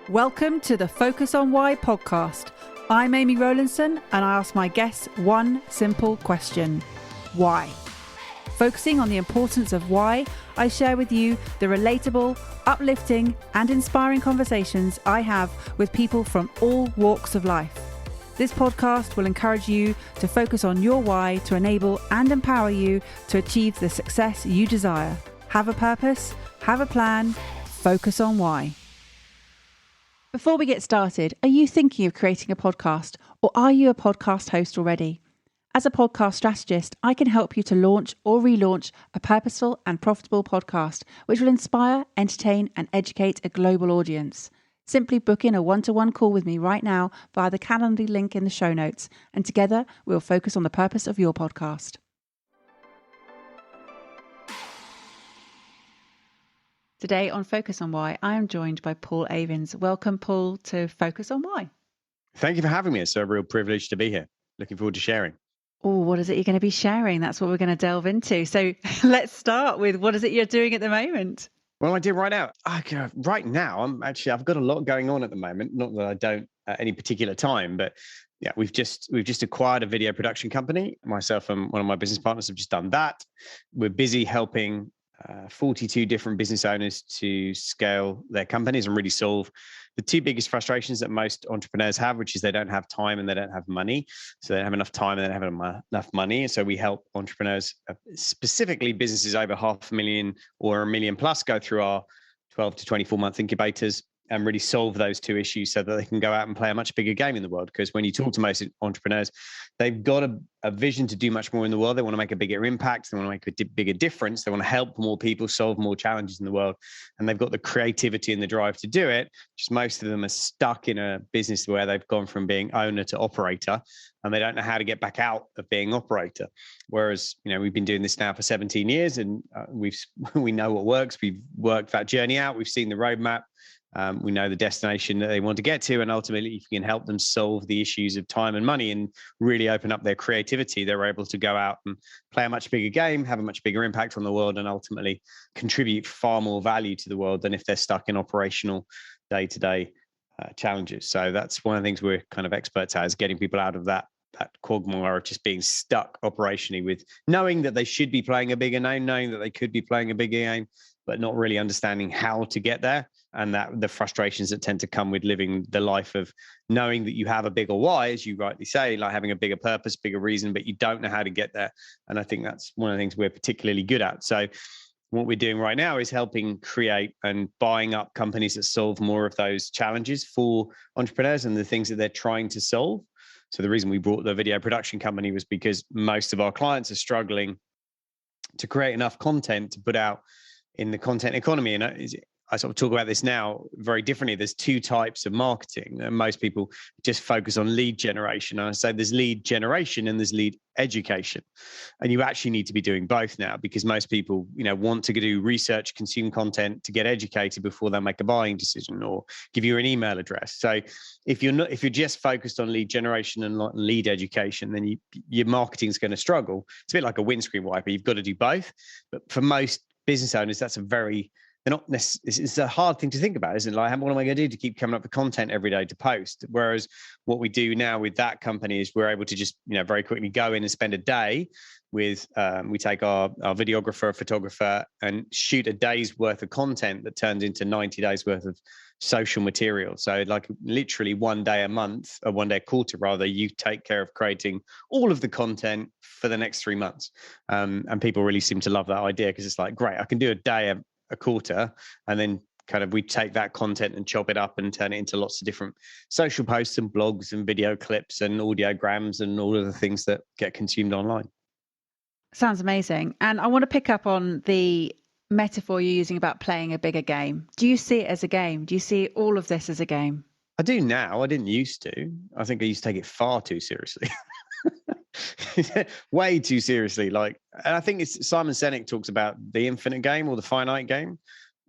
Welcome to the Focus on Why podcast. I'm Amy Rowlandson and I ask my guests one simple question. Why? Focusing on the importance of why, I share with you the relatable, uplifting and inspiring conversations I have with people from all walks of life. This podcast will encourage you to focus on your why to enable and empower you to achieve the success you desire. Have a purpose, have a plan, focus on why. Before we get started, are you thinking of creating a podcast or are you a podcast host already? As a podcast strategist, I can help you to launch or relaunch a purposeful and profitable podcast, which will inspire, entertain, and educate a global audience. Simply book in a one-to-one call with me right now via the Calendly link in the show notes, and together we'll focus on the purpose of your podcast. Today on Focus on Why, I am joined by Paul Avins. Welcome, Paul, to Focus on Why. Thank you for having me. It's a real privilege to be here. Looking forward to sharing. Oh, what is it you're going to be sharing? That's what we're going to delve into. So let's start with what is it you're doing at the moment? Well, I did right now. Right now, I've got a lot going on at the moment. Not that I don't at any particular time, but yeah, we've just acquired a video production company. Myself and one of my business partners have just done that. We're busy helping 42 different business owners to scale their companies and really solve the two biggest frustrations that most entrepreneurs have, which is they don't have time and they don't have money. So they don't have enough time and they don't have enough money. And so we help entrepreneurs, specifically businesses over 500,000 or $1 million plus, go through our 12 to 24 month incubators and really solve those two issues so that they can go out and play a much bigger game in the world. Because when you talk to most entrepreneurs, they've got a vision to do much more in the world. They want to make a bigger impact. They want to make a bigger difference. They want to help more people solve more challenges in the world. And they've got the creativity and the drive to do it. Just most of them are stuck in a business where they've gone from being owner to operator, and they don't know how to get back out of being operator. Whereas, we've been doing this now for 17 years and we know what works. We've worked that journey out. We've seen the roadmap. We know the destination that they want to get to, and ultimately, if you can help them solve the issues of time and money and really open up their creativity, they're able to go out and play a much bigger game, have a much bigger impact on the world, and ultimately contribute far more value to the world than if they're stuck in operational day-to-day challenges. So that's one of the things we're kind of experts at, is getting people out of that quagmire of just being stuck operationally, with knowing that they should be playing a bigger game, knowing that they could be playing a bigger game, but not really understanding how to get there. And that the frustrations that tend to come with living the life of knowing that you have a bigger why, as you rightly say, like having a bigger purpose, bigger reason, but you don't know how to get there. And I think that's one of the things we're particularly good at. So what we're doing right now is helping create and buying up companies that solve more of those challenges for entrepreneurs and the things that they're trying to solve. So the reason we brought the video production company was because most of our clients are struggling to create enough content to put out in the content economy. And I sort of talk about this now very differently. There's two types of marketing. And most people just focus on lead generation. And I say there's lead generation and there's lead education. And you actually need to be doing both now, because most people, want to do research, consume content to get educated before they make a buying decision or give you an email address. So if you're just focused on lead generation and not lead education, then your marketing is going to struggle. It's a bit like a windscreen wiper. You've got to do both. But for most business owners, it's a hard thing to think about, isn't it? Like, what am I going to do to keep coming up with content every day to post? Whereas what we do now with that company is we're able to just, very quickly go in and spend a day with, we take our videographer, photographer, and shoot a day's worth of content that turns into 90 days worth of social material. So like literally one day a month, or one day a quarter rather, you take care of creating all of the content for the next 3 months. And people really seem to love that idea, because it's like, great, I can do a day a quarter, and then kind of we take that content and chop it up and turn it into lots of different social posts and blogs and video clips and audiograms and all of the things that get consumed online. Sounds amazing. And I want to pick up on the metaphor you're using about playing a bigger game. Do you see it as a game? Do you see all of this as a game? I do now. I didn't used to. I think I used to take it far too seriously. Way too seriously. And I think it's Simon Sinek talks about the infinite game or the finite game.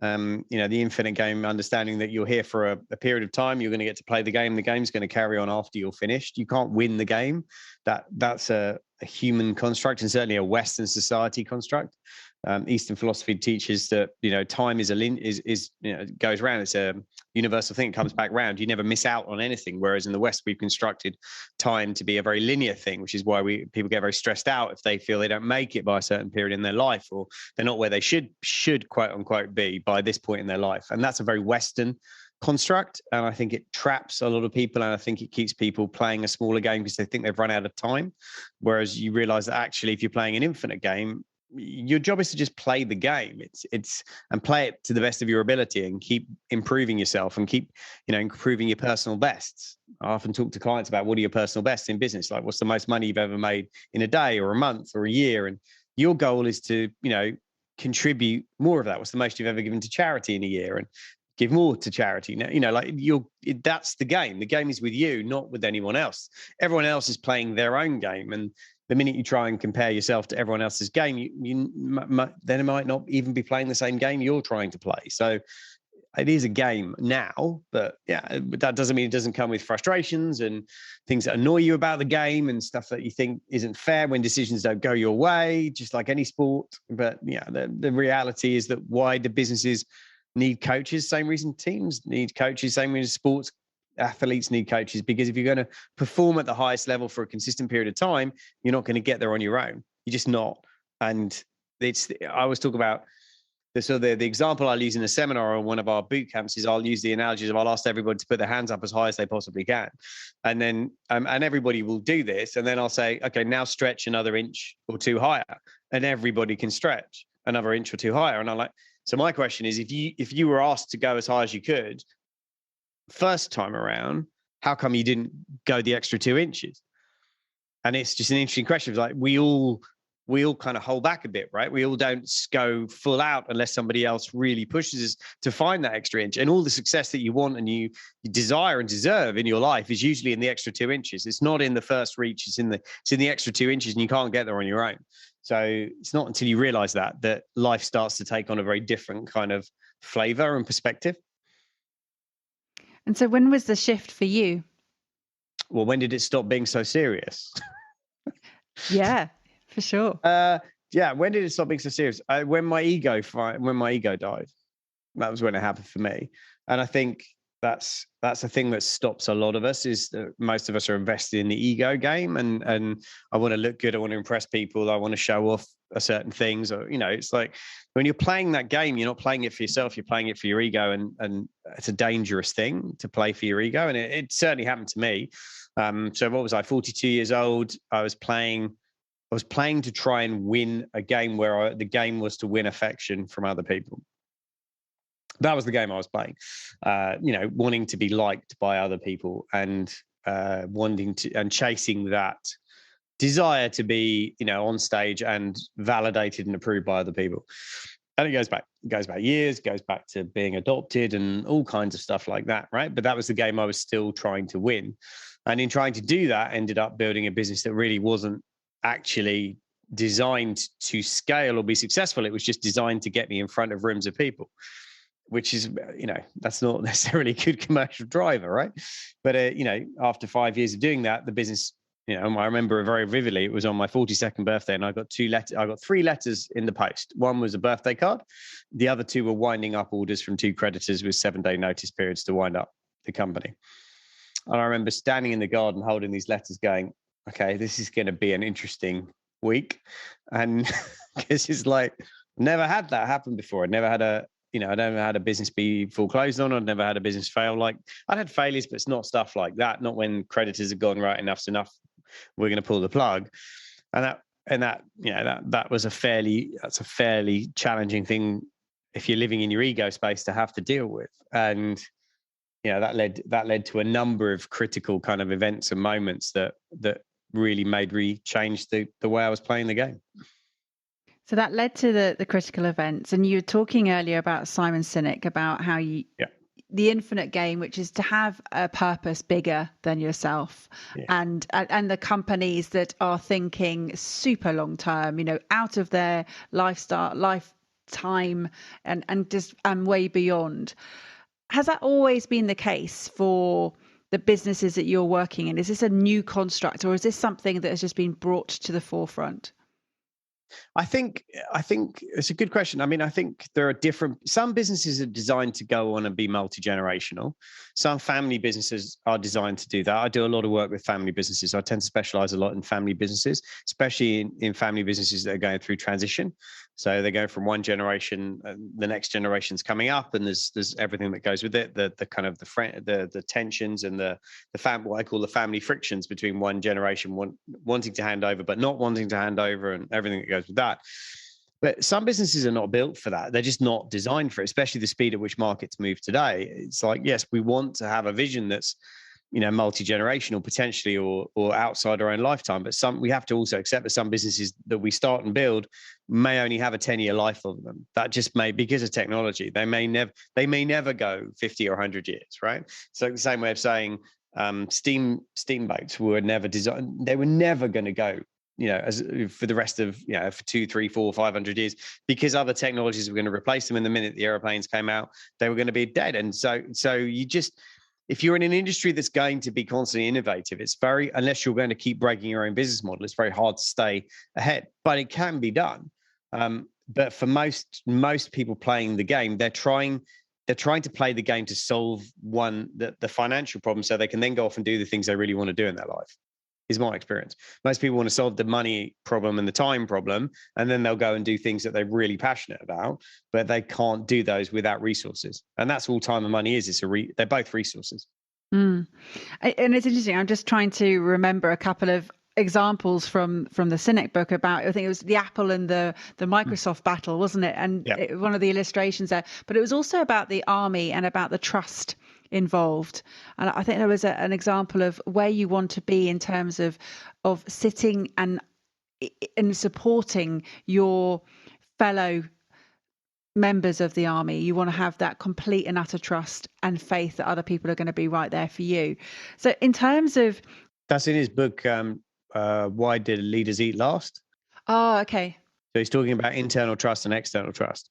The infinite game, understanding that you're here for a period of time, you're going to get to play the game. The game's going to carry on after you're finished. You can't win the game. That's a human construct, and certainly a Western society construct. Eastern philosophy teaches that, time is goes round. It's a universal thing. It comes back round. You never miss out on anything. Whereas in the West, we've constructed time to be a very linear thing, which is why people get very stressed out if they feel they don't make it by a certain period in their life, or they're not where they should quote unquote be by this point in their life. And that's a very Western construct, and I think it traps a lot of people, and I think it keeps people playing a smaller game because they think they've run out of time. Whereas you realize that actually, if you're playing an infinite game, your job is to just play the game. It's and play it to the best of your ability, and keep improving yourself, and keep improving your personal bests. I often talk to clients about, what are your personal bests in business? Like, what's the most money you've ever made in a day or a month or a year? And your goal is to contribute more of that. What's the most you've ever given to charity in a year? And give more to charity. That's the game. The game is with you, not with anyone else. Everyone else is playing their own game. And the minute you try and compare yourself to everyone else's game, then it might not even be playing the same game you're trying to play. So it is a game now, but that doesn't mean it doesn't come with frustrations and things that annoy you about the game, and stuff that you think isn't fair when decisions don't go your way, just like any sport. But the reality is that why the businesses need coaches, same reason teams need coaches, same reason sports athletes need coaches, because if you're going to perform at the highest level for a consistent period of time, you're not going to get there on your own. You're just not. And I always talk about the example I'll use in a seminar or one of our boot camps is, I'll use the analogies of, I'll ask everybody to put their hands up as high as they possibly can. And then, and everybody will do this. And then I'll say, okay, now stretch another inch or two higher. And everybody can stretch another inch or two higher. And I'm like, so my question is, if you were asked to go as high as you could first time around, how come you didn't go the extra 2 inches? And it's just an interesting question. It's like we all kind of hold back a bit, right? We all don't go full out unless somebody else really pushes us to find that extra inch. And all the success that you want and you desire and deserve in your life is usually in the extra 2 inches. It's not in the first reach. It's in the extra 2 inches, and you can't get there on your own. So it's not until you realize that life starts to take on a very different kind of flavor and perspective. And so when was the shift for you? Well, when did it stop being so serious? Yeah, for sure. When did it stop being so serious? When my ego died. That was when it happened for me. And I think that's a thing that stops a lot of us, is that most of us are invested in the ego game, and I want to look good, I want to impress people, I want to show off certain things, or it's like when you're playing that game, you're not playing it for yourself, you're playing it for your ego, and it's a dangerous thing to play for your ego, and it certainly happened to me. So what was I, 42 years old? I was playing to try and win a game where the game was to win affection from other people. That was the game I was playing, wanting to be liked by other people, and wanting to and chasing that desire to be, on stage and validated and approved by other people. And it goes back years, goes back to being adopted and all kinds of stuff like that, right? But that was the game I was still trying to win. And in trying to do that, ended up building a business that really wasn't actually designed to scale or be successful. It was just designed to get me in front of rooms of people, which is, that's not necessarily a good commercial driver, right? But, after 5 years of doing that, the business, I remember it very vividly. It was on my 42nd birthday, and I got 3 letters in the post. One was a birthday card. The other 2 were winding up orders from 2 creditors with 7-day notice periods to wind up the company. And I remember standing in the garden holding these letters going, okay, this is going to be an interesting week. And because it's like, never had that happen before. I never had a business be foreclosed on. I'd never had a business fail. Like, I'd had failures, but it's not stuff like that. Not when creditors have gone, right, enough's enough, we're going to pull the plug. And that was a fairly challenging thing if you're living in your ego space to have to deal with. And that led to a number of critical kind of events and moments that really made me change the way I was playing the game. So that led to the critical events. And you were talking earlier about Simon Sinek, about how the infinite game, which is to have a purpose bigger than yourself, and the companies that are thinking super long term, out of their lifetime and way beyond. Has that always been the case for the businesses that you're working in? Is this a new construct, or is this something that has just been brought to the forefront? I think it's a good question. I mean, I think there are some businesses are designed to go on and be multi-generational. Some family businesses are designed to do that. I do a lot of work with family businesses. I tend to specialize a lot in family businesses, especially in family businesses that are going through transition. So they go from one generation, the next generation's coming up, and there's everything that goes with it, the kind of the tensions and what I call the family frictions between one generation wanting to hand over but not wanting to hand over, and everything that goes with that. But some businesses are not built for that. They're just not designed for it, especially the speed at which markets move today. It's like, yes, we want to have a vision that's, multi-generational potentially, or outside our own lifetime. But we have to also accept that some businesses that we start and build may only have a 10-year life of them. That just may, because of technology, they may never go 50 or 100 years, right? So the same way of saying steamboats were never designed. They were never going to go, as for the rest of, for 2, 3, 4, 500 years, because other technologies were going to replace them. And the minute the airplanes came out, they were going to be dead. And so you just, if you're in an industry that's going to be constantly innovative, unless you're going to keep breaking your own business model, it's very hard to stay ahead, but it can be done. But for most people playing the game, they're trying to play the game to solve the financial problem, so they can then go off and do the things they really want to do in their life, is my experience. Most people want to solve the money problem and the time problem, and then they'll go and do things that they're really passionate about, but they can't do those without resources. And that's all time and money is. They're both resources. And it's interesting. I'm just trying to remember a couple of examples from the Cynic book about, I think it was the Apple and the Microsoft battle, wasn't it? And one of the illustrations there, but it was also about the army and about the trust involved. And I think there was an example of where you want to be in terms of sitting and supporting your fellow members of the army. You want to have that complete and utter trust and faith that other people are going to be right there for you. So in terms of... That's in his book, Why Did Leaders Eat Last? Oh, okay. So he's talking about internal trust and external trust.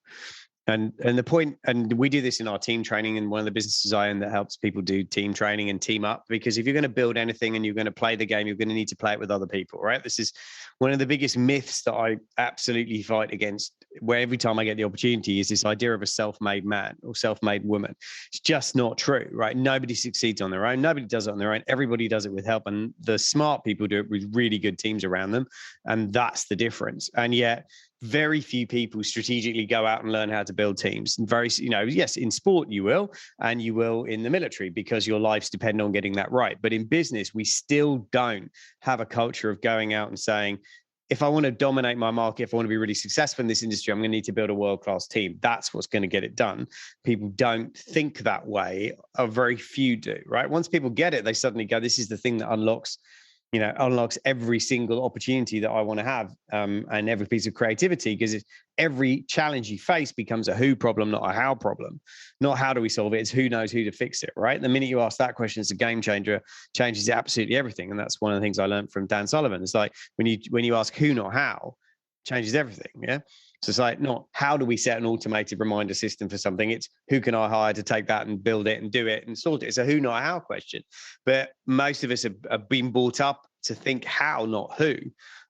And the point, and we do this in our team training, and one of the businesses I own that helps people do team training and team up, because if you're going to build anything and you're going to play the game, you're going to need to play it with other people, right? This is one of the biggest myths that I absolutely fight against, where every time I get the opportunity, is this idea of a self-made man or self-made woman. It's just not true, right? Nobody succeeds on their own. Nobody does it on their own. Everybody does it with help. And the smart people do it with really good teams around them. And that's the difference. And yet, very few people strategically go out and learn how to build teams. And yes, in sport you will, and you will in the military, because your lives depend on getting that right. But in business, we still don't have a culture of going out and saying, if I want to dominate my market, if I want to be really successful in this industry, I'm going to need to build a world-class team. That's what's going to get it done. People don't think that way, or very few do, right? Once people get it, they suddenly go, this is the thing that unlocks every single opportunity that I want to have, and every piece of creativity, because every challenge you face becomes a who problem, not a how problem. Not how do we solve it, it's who knows who to fix it, right? The minute you ask that question, it's a game changer, changes absolutely everything. And that's one of the things I learned from Dan Sullivan. It's like when you ask who, not how, changes everything. Yeah. So it's like, not how do we set an automated reminder system for something? It's who can I hire to take that and build it and do it and sort it? It's a who, not a how question. But most of us have been brought up to think how, not who.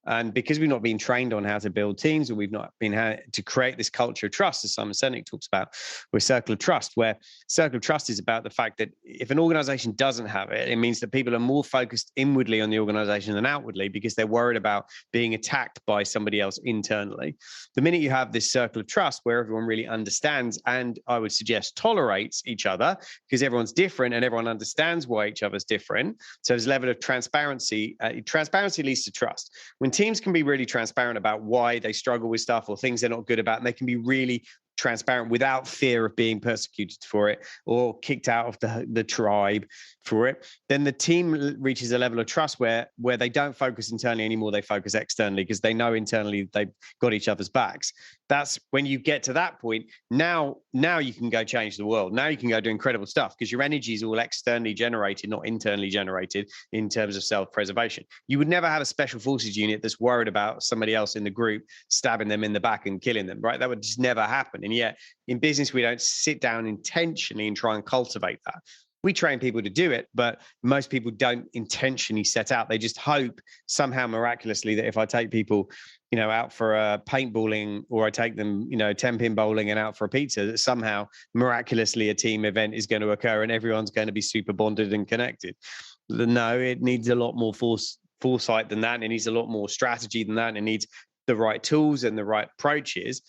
And because we've not been trained on how to build teams, or we've not been how to create this culture of trust, as Simon Sinek talks about, with circle of trust, where circle of trust is about the fact that if an organization doesn't have it, it means that people are more focused inwardly on the organization than outwardly, because they're worried about being attacked by somebody else internally. The minute you have this circle of trust where everyone really understands, and I would suggest tolerates each other, because everyone's different and everyone understands why each other's different. So there's a level of transparency. Transparency leads to trust. When teams can be really transparent about why they struggle with stuff or things they're not good about, and they can be really transparent without fear of being persecuted for it or kicked out of the tribe for it, then the team reaches a level of trust where they don't focus internally anymore, they focus externally, because they know internally they've got each other's backs. That's when you get to that point, now you can go change the world. Now you can go do incredible stuff, because your energy is all externally generated, not internally generated, in terms of self-preservation. You would never have a special forces unit that's worried about somebody else in the group stabbing them in the back and killing them, right? That would just never happen. And yet in business, we don't sit down intentionally and try and cultivate that. We train people to do it, but most people don't intentionally set out. They just hope somehow miraculously that if I take people, out for a paintballing, or I take them, 10-pin bowling and out for a pizza, that somehow miraculously a team event is going to occur and everyone's going to be super bonded and connected. No, it needs a lot more foresight than that. And it needs a lot more strategy than that. And it needs the right tools and the right approaches.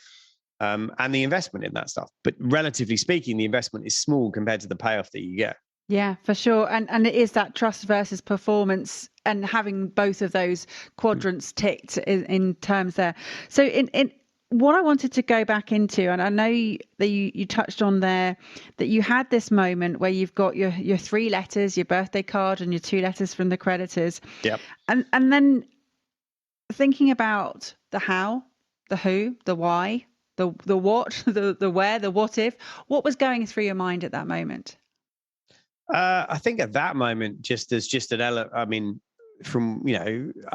And the investment in that stuff. But relatively speaking, the investment is small compared to the payoff that you get. Yeah, for sure. And it is that trust versus performance, and having both of those quadrants ticked in terms there. So in what I wanted to go back into, and I know that you touched on there, that you had this moment where you've got your 3 letters, your birthday card, and your 2 letters from the creditors. Yep. And then thinking about the how, the who, the why, the what, the where, the what if, what was going through your mind at that moment? I think at that moment, I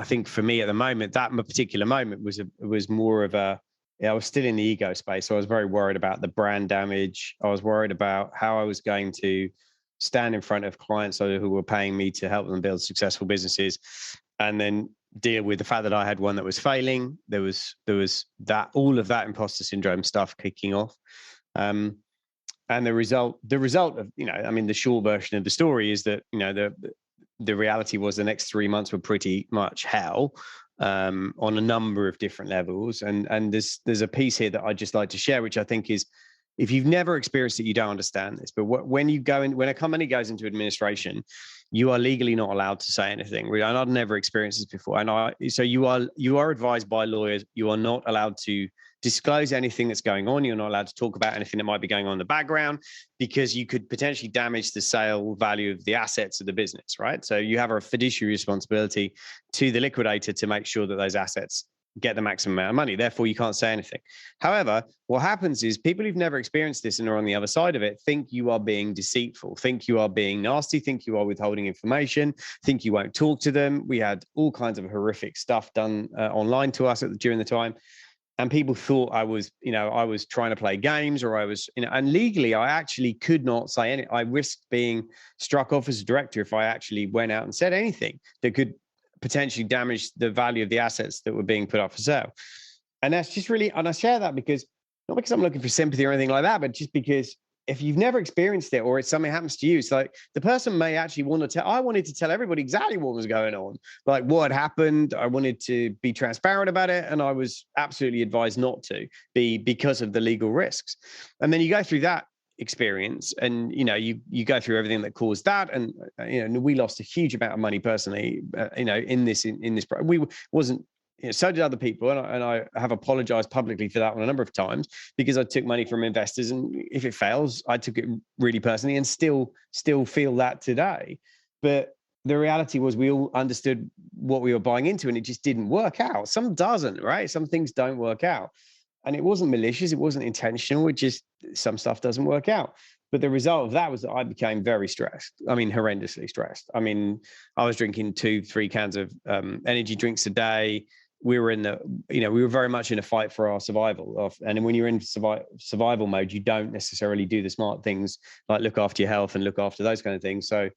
think for me at the moment, that particular moment was more of I was still in the ego space. So I was very worried about the brand damage. I was worried about how I was going to stand in front of clients who were paying me to help them build successful businesses, and then deal with the fact that I had one that was failing. There was that, all of that imposter syndrome stuff kicking off. And the result of, the short version of the story is that, the reality was the next 3 months were pretty much hell, on a number of different levels. And there's a piece here that I'd just like to share, which I think is, if you've never experienced it, you don't understand this. But when a company goes into administration, you are legally not allowed to say anything. And I've never experienced this before. So you are advised by lawyers. You are not allowed to disclose anything that's going on. You're not allowed to talk about anything that might be going on in the background, because you could potentially damage the sale value of the assets of the business, right? So you have a fiduciary responsibility to the liquidator to make sure that those assets get the maximum amount of money. Therefore, you can't say anything. However, what happens is people who've never experienced this and are on the other side of it think you are being deceitful, think you are being nasty, think you are withholding information, think you won't talk to them. We had all kinds of horrific stuff done online to us during the time. And people thought I was trying to play games, or I was, and legally, I actually could not say anything. I risked being struck off as a director if I actually went out and said anything that could potentially damage the value of the assets that were being put up for sale. And that's just really, and I share that not because I'm looking for sympathy or anything like that, but just because if you've never experienced it, or it's something happens to you, it's like the person may actually want to tell. I wanted to tell everybody exactly what was going on, like what had happened. I wanted to be transparent about it, and I was absolutely advised not to be, because of the legal risks. And then you go through that experience, and you go through everything that caused that, and we lost a huge amount of money personally. In this, we wasn't. So did other people, and I have apologized publicly for that one a number of times, because I took money from investors, and if it fails, I took it really personally, and still feel that today. But the reality was, we all understood what we were buying into, and it just didn't work out. Some doesn't, right? Some things don't work out, and it wasn't malicious, it wasn't intentional. It just, some stuff doesn't work out. But the result of that was that I became very stressed. I mean, horrendously stressed. I mean, I was drinking 2-3 cans of energy drinks a day. We were we were very much in a fight for our survival. And when you're in survival mode, you don't necessarily do the smart things like look after your health and look after those kind of things. So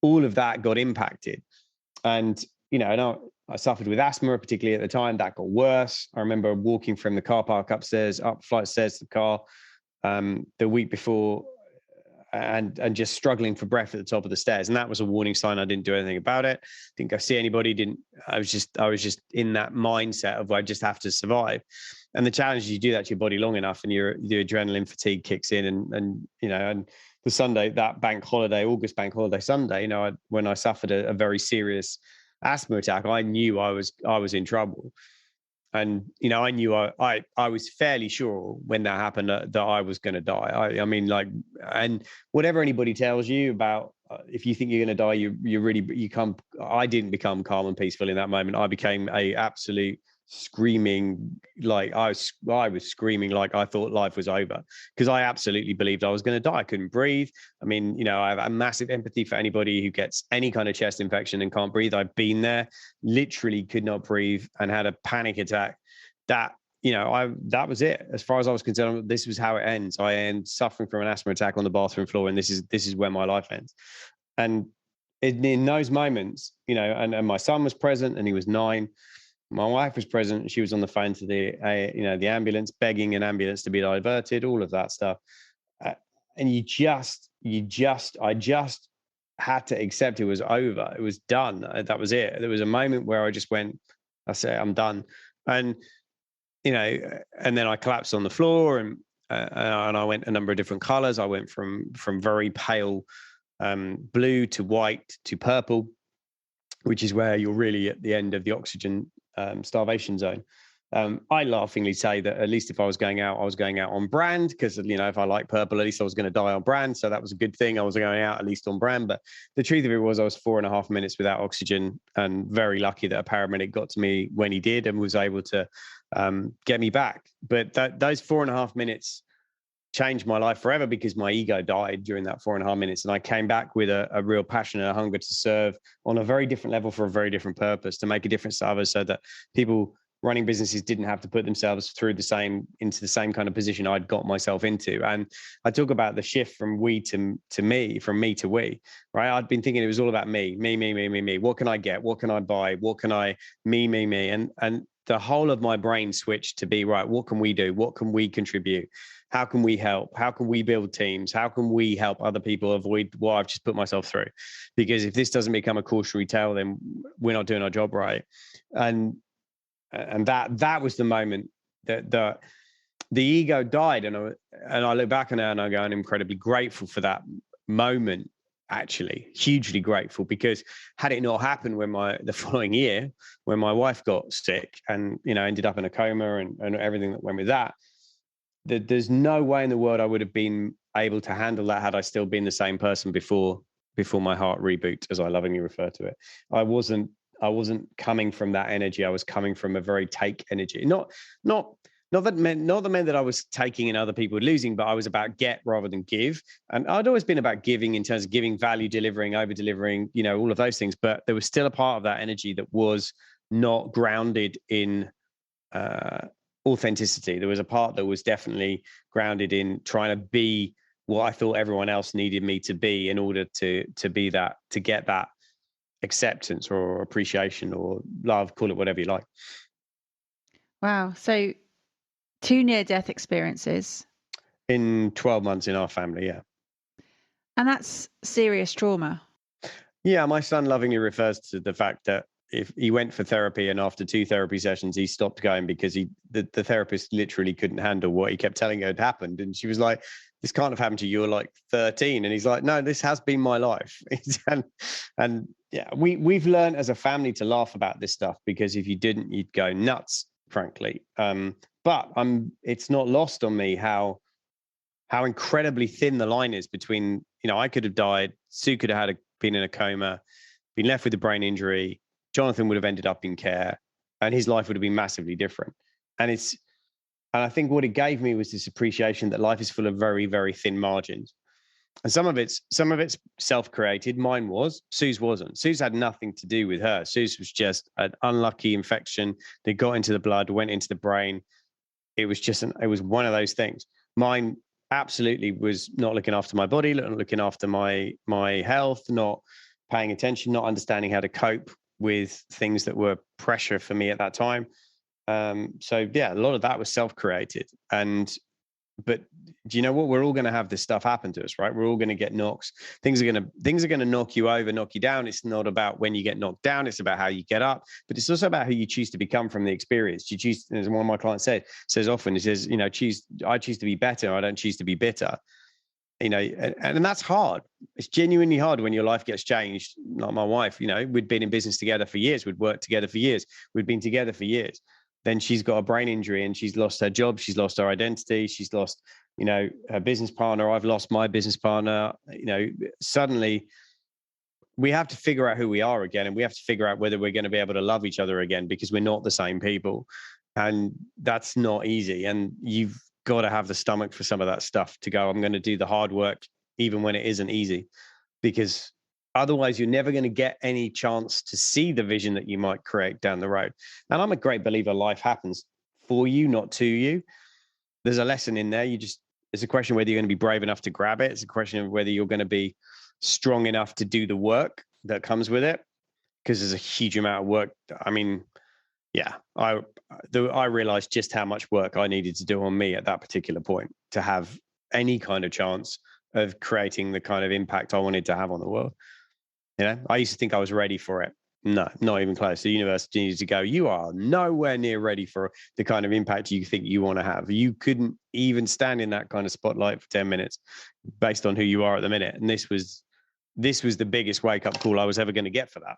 all of that got impacted. And, I suffered with asthma, particularly at the time. That got worse. I remember walking from the car park upstairs, up flight of stairs to the car the week before, and just struggling for breath at the top of the stairs. And that was a warning sign. I didn't do anything about it. Didn't go see anybody. I was just in that mindset of, I just have to survive. And the challenge is, you do that to your body long enough, and the adrenaline fatigue kicks in, and the Sunday, that bank holiday, August bank holiday Sunday, when I suffered a very serious asthma attack, I knew I was in trouble. And, I knew I was fairly sure when that happened that I was going to die. And whatever anybody tells you about, if you think you're going to die, I didn't become calm and peaceful in that moment. I became a absolute screaming, like I was screaming like I thought life was over, because I absolutely believed I was going to die. I couldn't breathe. I mean, I have a massive empathy for anybody who gets any kind of chest infection and can't breathe. I've been there, literally could not breathe and had a panic attack that that was it. As far as I was concerned, this was how it ends. I end suffering from an asthma attack on the bathroom floor, and this is where my life ends. And in those moments, and my son was present, and he was 9. My wife was present. She was on the phone to the ambulance, begging an ambulance to be diverted, all of that stuff. And I just had to accept it was over. It was done. That was it. There was a moment where I just went, that's it, I'm done. And, and then I collapsed on the floor, and I went a number of different colors. I went from very pale blue to white to purple, which is where you're really at the end of the oxygen starvation zone. I laughingly say that at least if I was going out on brand, because, if I like purple, at least I was going to die on brand. So that was a good thing. I was going out at least on brand. But the truth of it was I was 4.5 minutes without oxygen, and very lucky that a paramedic got to me when he did and was able to get me back. But those 4.5 minutes changed my life forever, because my ego died during that 4.5 minutes. And I came back with a real passion and a hunger to serve on a very different level for a very different purpose, to make a difference to others, so that people running businesses didn't have to put themselves into the same kind of position I'd got myself into. And I talk about the shift from we to me, from me to we, right? I'd been thinking it was all about me. What can I get? What can I buy? What can I, me. And the whole of my brain switched to be, right, what can we do? What can we contribute? How can we help? How can we build teams? How can we help other people avoid what I've just put myself through? Because if this doesn't become a cautionary tale, then we're not doing our job right. And that was the moment that the ego died. And I look back on it and I go, I'm incredibly grateful for that moment, actually, hugely grateful, because had it not happened the following year, when my wife got sick and, ended up in a coma and everything that went with that, there's no way in the world I would have been able to handle that had I still been the same person before my heart reboot, as I lovingly refer to it. I wasn't coming from that energy. I was coming from a very take energy. Not that meant that I was taking and other people were losing, but I was about get rather than give. And I'd always been about giving, in terms of giving value, delivering, over delivering, all of those things. But there was still a part of that energy that was not grounded in authenticity. There was a part that was definitely grounded in trying to be what I thought everyone else needed me to be in order to be that, to get that acceptance or appreciation or love, call it whatever you like. Wow. So 2 near-death experiences in 12 months in our family. Yeah. And that's serious trauma. Yeah. My son lovingly refers to the fact that if he went for therapy and after 2 therapy sessions, he stopped going because the therapist literally couldn't handle what he kept telling her had happened. And she was like, this can't have happened to you. You're like 13. And he's like, no, this has been my life. and yeah, we've learned as a family to laugh about this stuff, because if you didn't, you'd go nuts, frankly. But it's not lost on me how incredibly thin the line is between, I could have died, Sue could have been in a coma, been left with a brain injury, Jonathan would have ended up in care, and his life would have been massively different. And I think what it gave me was this appreciation that life is full of very, very thin margins. And some of it's self-created. Mine was. Sue's wasn't. Sue's had nothing to do with her. Sue's was just an unlucky infection that got into the blood, went into the brain. It was it was one of those things. Mine absolutely was not looking after my body, not looking after my health, not paying attention, not understanding how to cope with things that were pressure for me at that time. So yeah, a lot of that was self-created. But do you know what? We're all going to have this stuff happen to us, right? We're all going to get knocks. Things are going to knock you over, knock you down. It's not about when you get knocked down. It's about how you get up. But it's also about who you choose to become from the experience. You choose, as one of my clients says often, he says, I choose to be better. I don't choose to be bitter. And that's hard. It's genuinely hard when your life gets changed. Like my wife, we'd been in business together for years. We'd worked together for years. We'd been together for years. Then she's got a brain injury and she's lost her job. She's lost her identity. She's lost, her business partner. I've lost my business partner. Suddenly we have to figure out who we are again. And we have to figure out whether we're going to be able to love each other again, because we're not the same people. And that's not easy. And you've got to have the stomach for some of that stuff to go, I'm going to do the hard work, even when it isn't easy, because otherwise you're never going to get any chance to see the vision that you might create down the road. And I'm a great believer life happens for you, not to you. There's a lesson in there. It's a question of whether you're going to be brave enough to grab it. It's a question of whether you're going to be strong enough to do the work that comes with it, because there's a huge amount of work. I mean, yeah, I realized just how much work I needed to do on me at that particular point to have any kind of chance of creating the kind of impact I wanted to have on the world. I used to think I was ready for it. No, not even close. The university needed to go, you are nowhere near ready for the kind of impact you think you want to have. You couldn't even stand in that kind of spotlight for 10 minutes based on who you are at the minute. And this was the biggest wake-up call I was ever going to get for that.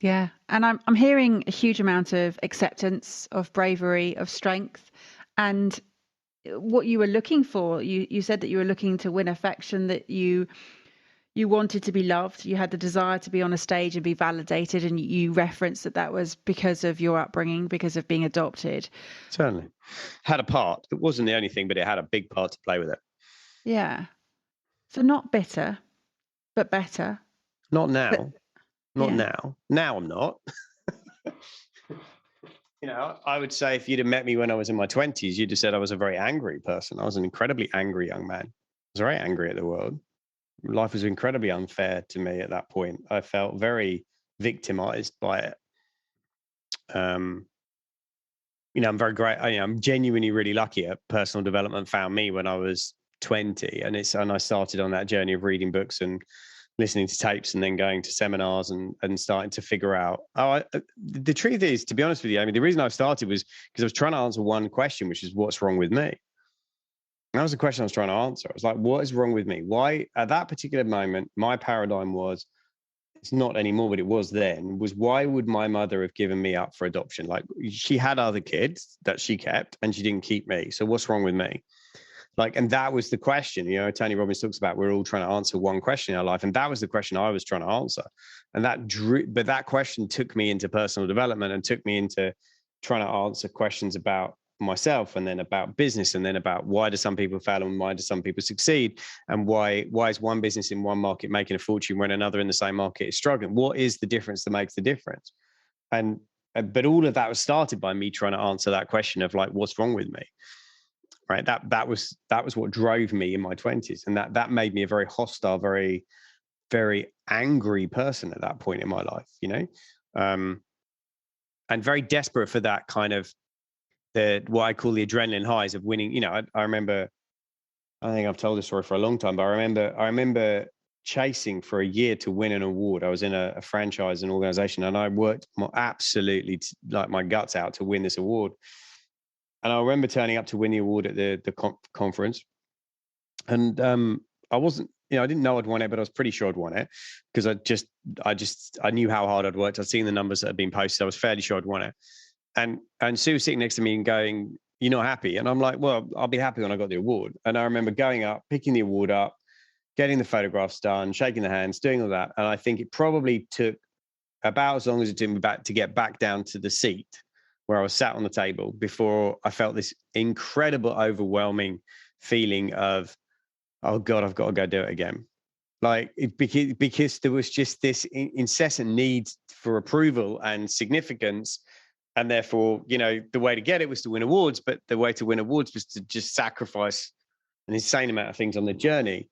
Yeah. And I'm hearing a huge amount of acceptance, of bravery, of strength, and what you were looking for. You said that you were looking to win affection, that you wanted to be loved. You had the desire to be on a stage and be validated. And you referenced that was because of your upbringing, because of being adopted. Certainly. Had a part. It wasn't the only thing, but it had a big part to play with it. Yeah. So not bitter, but better. Not now. But, now. Now I'm not. I would say if you'd have met me when I was in my 20s, you'd have said I was a very angry person. I was an incredibly angry young man. I was very angry at the world. Life was incredibly unfair to me at that point. I felt very victimized by it. I'm very great. I'm genuinely really lucky at personal development found me when I was 20, and I started on that journey of reading books and listening to tapes and then going to seminars and starting to figure out. The truth is, to be honest with you, I mean, the reason I started was because I was trying to answer one question, which is what's wrong with me. That was the question I was trying to answer. I was like, what is wrong with me? Why, at that particular moment, my paradigm was, it's not anymore, but it was then, was why would my mother have given me up for adoption? Like, she had other kids that she kept and she didn't keep me. So what's wrong with me? And that was the question, Tony Robbins talks about, we're all trying to answer one question in our life. And that was the question I was trying to answer. And that question took me into personal development and took me into trying to answer questions about myself, and then about business, and then about why do some people fail and why do some people succeed, and why is one business in one market making a fortune when another in the same market is struggling? What is the difference that makes the difference? But all of that was started by me trying to answer that question of what's wrong with me, right? That was what drove me in my 20s, and that made me a very hostile, very, very angry person at that point in my life, and very desperate for that kind of what I call the adrenaline highs of winning. I remember, I think I've told this story for a long time, but I remember chasing for a year to win an award. I was in a franchise and organization, and I worked absolutely my guts out to win this award. And I remember turning up to win the award at the conference, and I wasn't, I didn't know I'd won it, but I was pretty sure I'd won it because I knew how hard I'd worked. I'd seen the numbers that had been posted. I was fairly sure I'd won it. And Sue was sitting next to me and going, "You're not happy?" And I'm like, "Well, I'll be happy when I got the award." And I remember going up, picking the award up, getting the photographs done, shaking the hands, doing all that. And I think it probably took about as long as it took me to get back down to the seat where I was sat on the table before I felt this incredible, overwhelming feeling of, oh God, I've got to go do it again. Because there was just this incessant need for approval and significance. And therefore, the way to get it was to win awards, but the way to win awards was to just sacrifice an insane amount of things on the journey.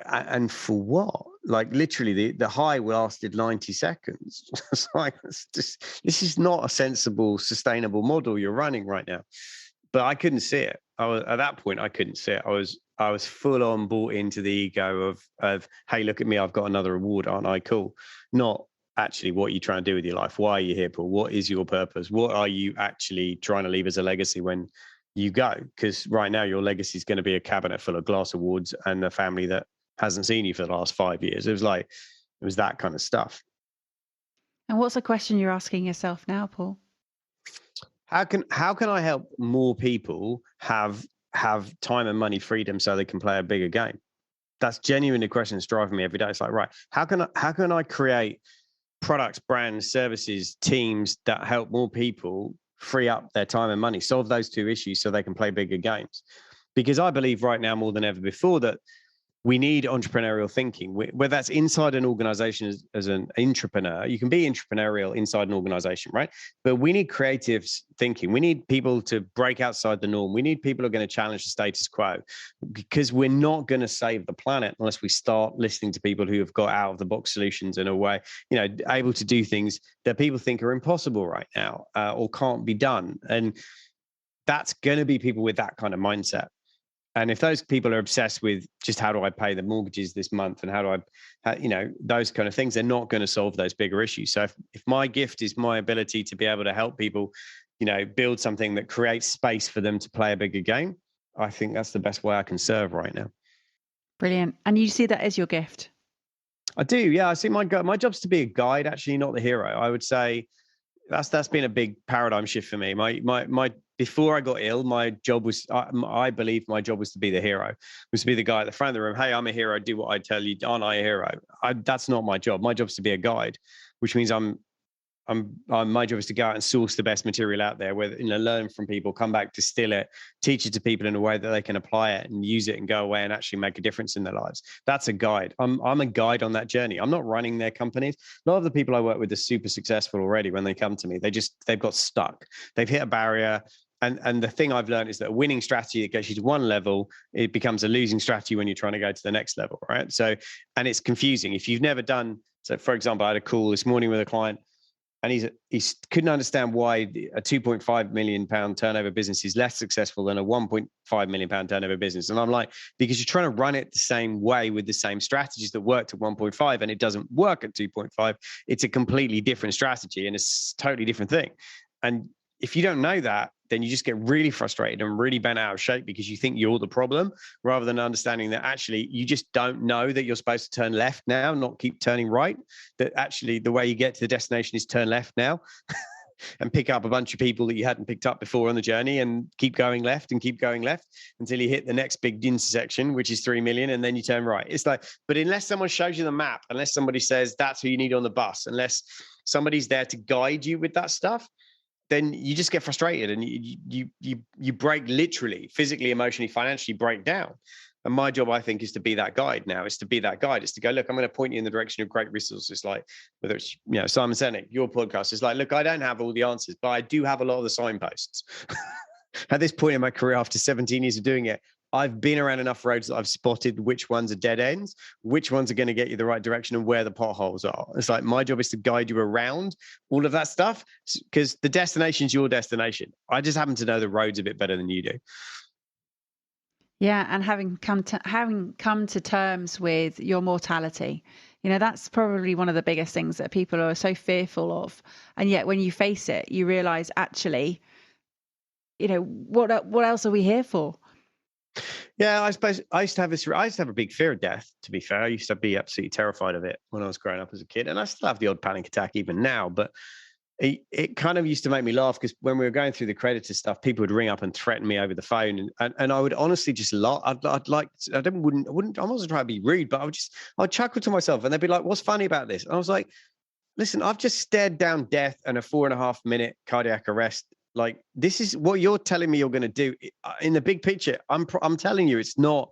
And for what? Literally, the high lasted 90 seconds. It's this is not a sensible, sustainable model you're running right now. But I couldn't see it. At that point, I couldn't see it. I was full on bought into the ego of, hey, look at me, I've got another award, aren't I cool? Not actually what you're trying to do with your life. Why are you here, Paul? What is your purpose? What are you actually trying to leave as a legacy when you go? Because right now your legacy is going to be a cabinet full of glass awards and a family that hasn't seen you for the last 5 years. It was that kind of stuff. And what's the question you're asking yourself now, Paul? How can I help more people have time and money freedom so they can play a bigger game? That's genuinely the question that's driving me every day. It's right, how can I create products, brands, services, teams that help more people free up their time and money, solve those two issues so they can play bigger games? Because I believe right now more than ever before that we need entrepreneurial thinking. Whether that's inside an organization as an entrepreneur, you can be entrepreneurial inside an organization, right? But we need creative thinking. We need people to break outside the norm. We need people who are going to challenge the status quo, because we're not going to save the planet unless we start listening to people who have got out of the box solutions in a way, able to do things that people think are impossible right now, or can't be done. And that's going to be people with that kind of mindset. And if those people are obsessed with just how do I pay the mortgages this month and how do I, those kind of things, they're not going to solve those bigger issues. So if my gift is my ability to be able to help people, build something that creates space for them to play a bigger game, I think that's the best way I can serve right now. Brilliant. And you see that as your gift? I do. Yeah. I see my job's to be a guide, actually, not the hero. I would say that's been a big paradigm shift for me. My before I got ill, my job was, I believe my job was to be the hero, was to be the guy at the front of the room. Hey, I'm a hero. Do what I tell you. Aren't I a hero? That's not my job. My job is to be a guide, which means my job is to go out and source the best material out there, whether, learn from people, come back, distill it, teach it to people in a way that they can apply it and use it and go away and actually make a difference in their lives. That's a guide. I'm a guide on that journey. I'm not running their companies. A lot of the people I work with are super successful already. When they come to me, they've got stuck. They've hit a barrier. And the thing I've learned is that a winning strategy that gets you to one level, it becomes a losing strategy when you're trying to go to the next level, right? So, and it's confusing. If you've never done, so for example, I had a call this morning with a client, and he couldn't understand why a 2.5 million pound turnover business is less successful than a 1.5 million pound turnover business. And I'm like, because you're trying to run it the same way with the same strategies that worked at 1.5, and it doesn't work at 2.5. It's a completely different strategy, and it's a totally different thing. And if you don't know that, then you just get really frustrated and really bent out of shape because you think you're the problem, rather than understanding that actually you just don't know that you're supposed to turn left now, not keep turning right. That actually the way you get to the destination is turn left now and pick up a bunch of people that you hadn't picked up before on the journey, and keep going left until you hit the next big intersection, which is 3 million. And then you turn right. It's like, but unless someone shows you the map, unless somebody says that's who you need on the bus, unless somebody's there to guide you with that stuff, then you just get frustrated and you break, literally, physically, emotionally, financially break down. And my job, I think, is to be that guide now. It's to be that guide. It's to go, look, I'm going to point you in the direction of great resources, like whether it's, Simon Sinek, your podcast. It's like, look, I don't have all the answers, but I do have a lot of the signposts. At this point in my career, after 17 years of doing it, I've been around enough roads that I've spotted which ones are dead ends, which ones are going to get you the right direction, and where the potholes are. It's like, my job is to guide you around all of that stuff, because the destination is your destination. I just happen to know the roads a bit better than you do. Yeah, and having come to terms with your mortality, that's probably one of the biggest things that people are so fearful of. And yet, when you face it, you realize, actually, what else are we here for? Yeah, I suppose I used to have a big fear of death, to be fair. I used to be absolutely terrified of it when I was growing up as a kid. And I still have the odd panic attack even now. But it kind of used to make me laugh, because when we were going through the creditor stuff, people would ring up and threaten me over the phone. And I would honestly just laugh. I wasn't trying to be rude, but I'd chuckle to myself, and they'd be like, what's funny about this? And I was like, listen, I've just stared down death and a 4.5 minute cardiac arrest. Like, this is what you're telling me you're going to do in the big picture. I'm telling you, it's not.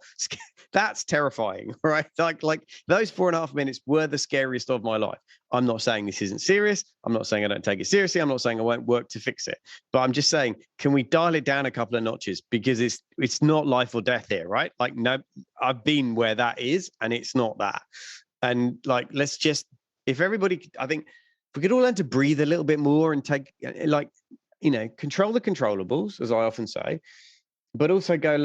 That's terrifying, right? Like those 4.5 minutes were the scariest of my life. I'm not saying this isn't serious. I'm not saying I don't take it seriously. I'm not saying I won't work to fix it. But I'm just saying, can we dial it down a couple of notches? Because it's not life or death here, right? Like, no, I've been where that is, and it's not that. And like, let's just, if everybody, I think, if we could all learn to breathe a little bit more and take, like, control the controllables, as I often say, but also go,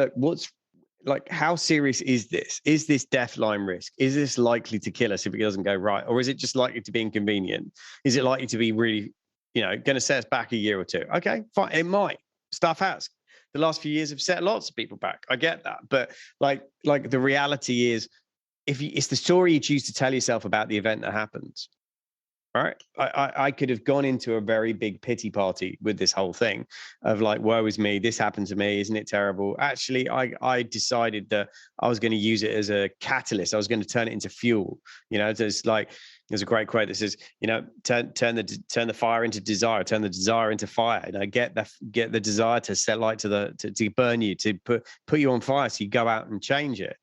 look, how serious is this? Is this death line risk? Is this likely to kill us if it doesn't go right? Or is it just likely to be inconvenient? Is it likely to be really, going to set us back a year or two? Okay, fine. It might. Stuff has. The last few years have set lots of people back. I get that. But like the reality is, it's the story you choose to tell yourself about the event that happens. Right. I could have gone into a very big pity party with this whole thing of like, woe is me, this happened to me, isn't it terrible? Actually, I decided that I was going to use it as a catalyst. I was going to turn it into fuel. There's a great quote that says, turn the fire into desire, turn the desire into fire. Get the desire to set light to burn you, to put you on fire, so you go out and change it.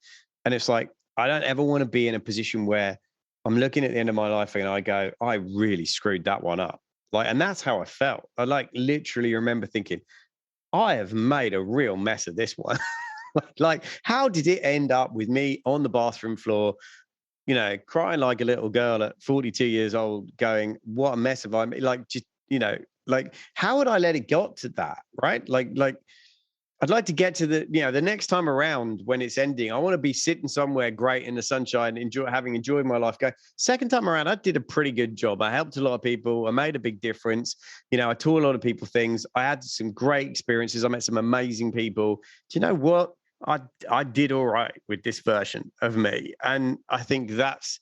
And it's like, I don't ever want to be in a position where I'm looking at the end of my life and I go, I really screwed that one up. Like, and that's how I felt. I like literally remember thinking, I have made a real mess of this one. Like, how did it end up with me on the bathroom floor, crying like a little girl at 42 years old, going, what a mess have I made? Like, just, like, how would I let it get to that? Right. Like, I'd like to get to the next time around when it's ending. I want to be sitting somewhere great in the sunshine, having enjoyed my life. Go, second time around, I did a pretty good job. I helped a lot of people. I made a big difference. I taught a lot of people things. I had some great experiences. I met some amazing people. Do you know what? I did all right with this version of me. And I think that's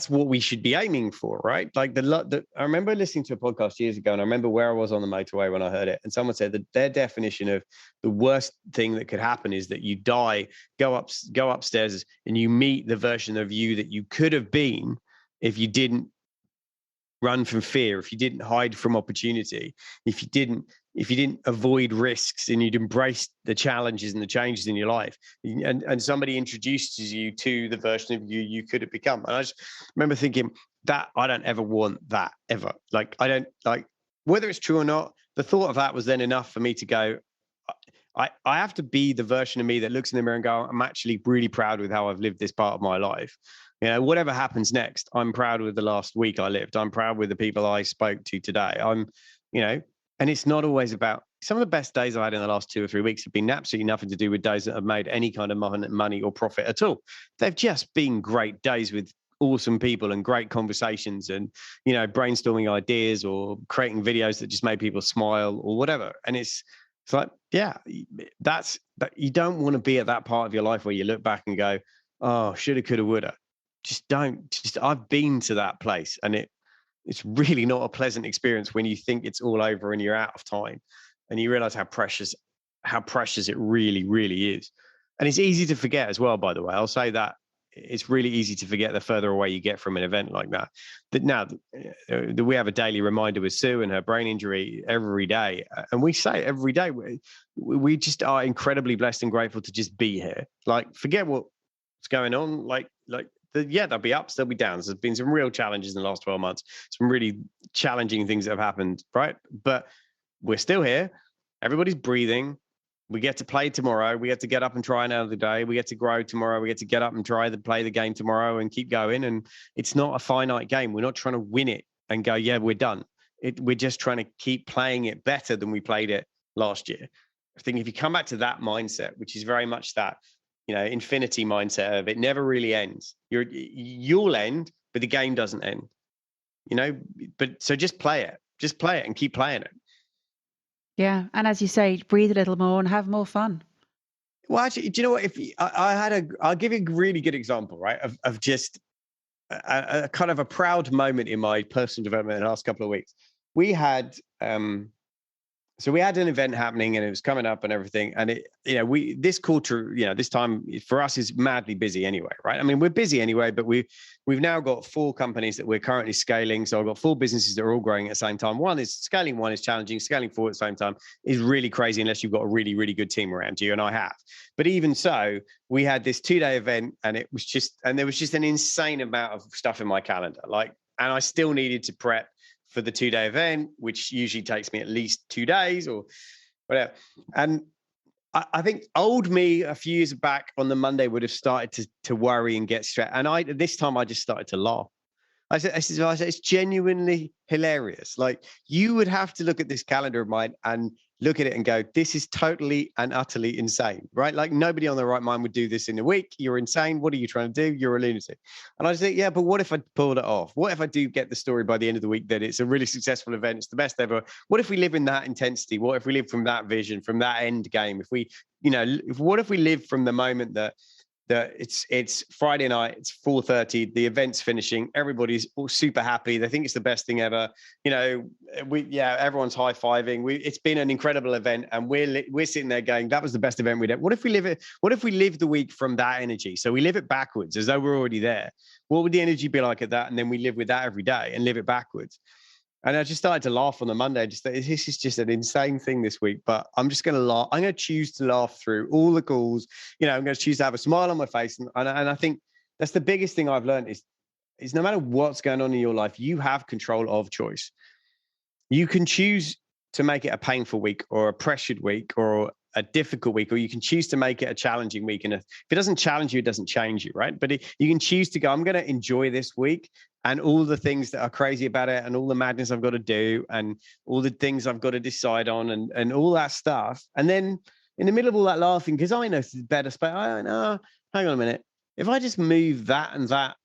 what we should be aiming for, right? Like I remember listening to a podcast years ago, and I remember where I was on the motorway when I heard it. And someone said that their definition of the worst thing that could happen is that you die, go upstairs, and you meet the version of you that you could have been if you didn't run from fear, if you didn't hide from opportunity, if you didn't avoid risks, and you'd embrace the challenges and the changes in your life, and somebody introduces you to the version of you could have become. And I just remember thinking that I don't ever want that ever. Like, I don't, like, whether it's true or not, the thought of that was then enough for me to go, I have to be the version of me that looks in the mirror and go, I'm actually really proud with how I've lived this part of my life. Whatever happens next, I'm proud with the last week I lived. I'm proud with the people I spoke to today. And it's not always about, some of the best days I had in the last 2 or 3 weeks have been absolutely nothing to do with days that have made any kind of money or profit at all. They've just been great days with awesome people and great conversations and, brainstorming ideas or creating videos that just made people smile or whatever. And it's like, yeah, that you don't want to be at that part of your life where you look back and go, oh, shoulda, coulda, woulda. I've been to that place, and it's really not a pleasant experience when you think it's all over and you're out of time, and you realize how precious it really, really is. And it's easy to forget as well, by the way. I'll say that it's really easy to forget the further away you get from an event like that. That now we have a daily reminder with Sue and her brain injury every day. And we say every day, we just are incredibly blessed and grateful to just be here. Like, forget what's going on. There'll be ups, there'll be downs. There's been some real challenges in the last 12 months, some really challenging things that have happened, right? But we're still here. Everybody's breathing. We get to play tomorrow. We get to get up and try another day. We get to grow tomorrow. We get to get up and play the game tomorrow and keep going. And it's not a finite game. We're not trying to win it and go, yeah, we're done. We're just trying to keep playing it better than we played it last year. I think if you come back to that mindset, which is very much that, infinity mindset of it never really ends. You'll end, but the game doesn't end. But so just play it and keep playing it. Yeah, and as you say, breathe a little more and have more fun. Well, actually, do you know what? I'll give you a really good example, right? Of just a kind of a proud moment in my personal development in the last couple of weeks. We had we had an event happening and it was coming up and everything. And this quarter, this time for us is madly busy anyway, right? I mean, we're busy anyway, but we've now got 4 companies that we're currently scaling. So I've got 4 businesses that are all growing at the same time. One is challenging. Scaling 4 at the same time is really crazy unless you've got a really, really good team around you. And I have. But even so, we had this 2-day event and there was just an insane amount of stuff in my calendar. And I still needed to prep for the 2-day event, which usually takes me at least 2 days or whatever. And I think old me a few years back on the Monday would have started to worry and get stressed. And this time I just started to laugh. I said, it's genuinely hilarious. Like, you would have to look at this calendar of mine and look at it and go, this is totally and utterly insane, right? Like, nobody on their right mind would do this in a week. You're insane. What are you trying to do? You're a lunatic. And I just think, yeah, but what if I pulled it off? What if I do get the story by the end of the week that it's a really successful event? It's the best ever. What if we live in that intensity? What if we live from that vision, from that end game? If we, what if we live from the moment that it's Friday night, it's 4:30, the event's finishing, everybody's all super happy, they think it's the best thing ever, everyone's high-fiving, it's been an incredible event, and we're sitting there going, that was the best event we did. What if we live the week from that energy? So we live it backwards as though we're already there. What would the energy be like at that? And then we live with that every day and live it backwards. And I just started to laugh on the Monday. Just this is just an insane thing this week, but I'm just going to laugh. I'm going to choose to laugh through all the calls. I'm going to choose to have a smile on my face. And I think that's the biggest thing I've learned is no matter what's going on in your life, you have control of choice. You can choose to make it a painful week or a pressured week or a difficult week, or you can choose to make it a challenging week. And if it doesn't challenge you, it doesn't change you, right? But you can choose to go, I'm going to enjoy this week and all the things that are crazy about it and all the madness I've got to do and all the things I've got to decide on and all that stuff. And then in the middle of all that laughing, because I know it's better space, I know, hang on a minute. If I just move that and that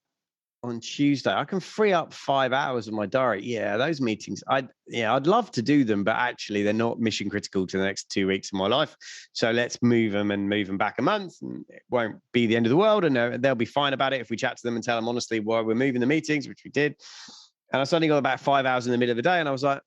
on Tuesday, I can free up 5 hours of my diary. Yeah, those meetings, I'd love to do them, but actually they're not mission critical to the next 2 weeks of my life. So let's move them back a month, and it won't be the end of the world. And they'll be fine about it if we chat to them and tell them honestly why we're moving the meetings, which we did. And I suddenly got about 5 hours in the middle of the day, and I was like,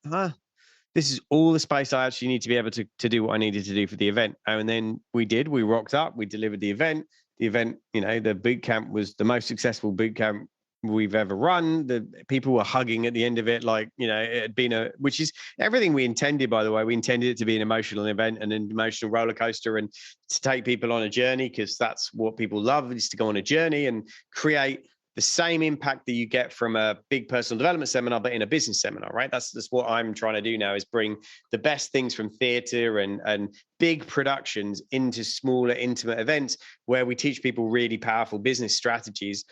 this is all the space I actually need to be able to do what I needed to do for the event. And then we rocked up, we delivered the event. The event, the boot camp was the most successful boot camp we've ever run. The people were hugging at the end of it, like, it had been which is everything we intended, by the way. We intended it to be an emotional event and an emotional roller coaster, and to take people on a journey, because that's what people love, is to go on a journey and create the same impact that you get from a big personal development seminar, but in a business seminar, right? That's what I'm trying to do now, is bring the best things from theater and big productions into smaller, intimate events where we teach people really powerful business strategies,